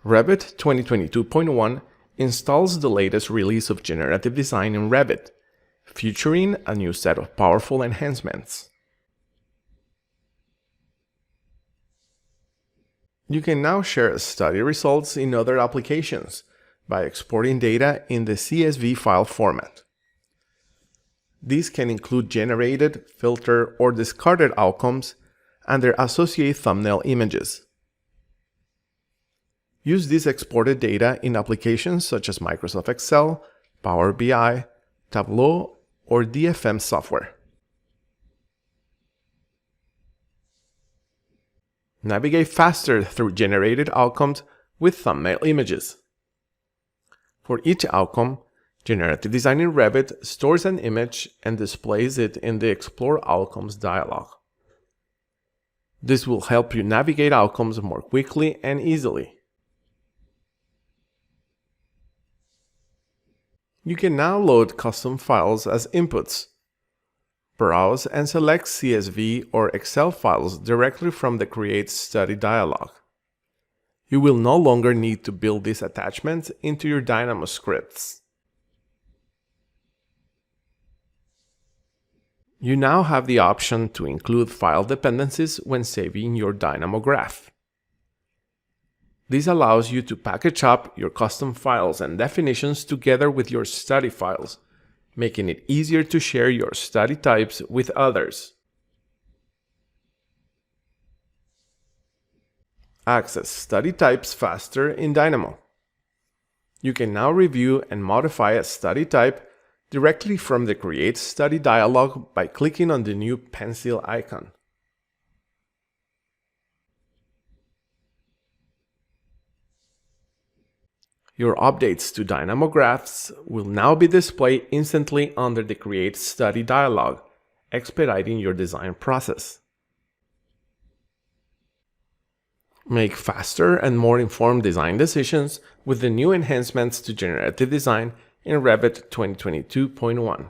Revit 2022.1 installs the latest release of generative design in Revit, featuring a new set of powerful enhancements. You can now share study results in other applications by exporting data in the CSV file format. These can include generated, filtered, or discarded outcomes and their associated thumbnail images. Use this exported data in applications such as Microsoft Excel, Power BI, Tableau, or DFM software. Navigate faster through generated outcomes with thumbnail images. For each outcome, Generative Design in Revit stores an image and displays it in the Explore Outcomes dialog. This will help you navigate outcomes more quickly and easily. You can now load custom files as inputs. Browse and select CSV or Excel files directly from the Create Study dialog. You will no longer need to build these attachments into your Dynamo scripts. You now have the option to include file dependencies when saving your Dynamo graph. This allows you to package up your custom files and definitions together with your study files, making it easier to share your study types with others. Access study types faster in Dynamo. You can now review and modify a study type directly from the Create Study dialog by clicking on the new pencil icon. Your updates to Dynamo graphs will now be displayed instantly under the Create Study dialog, expediting your design process. Make faster and more informed design decisions with the new enhancements to generative design in Revit 2022.1.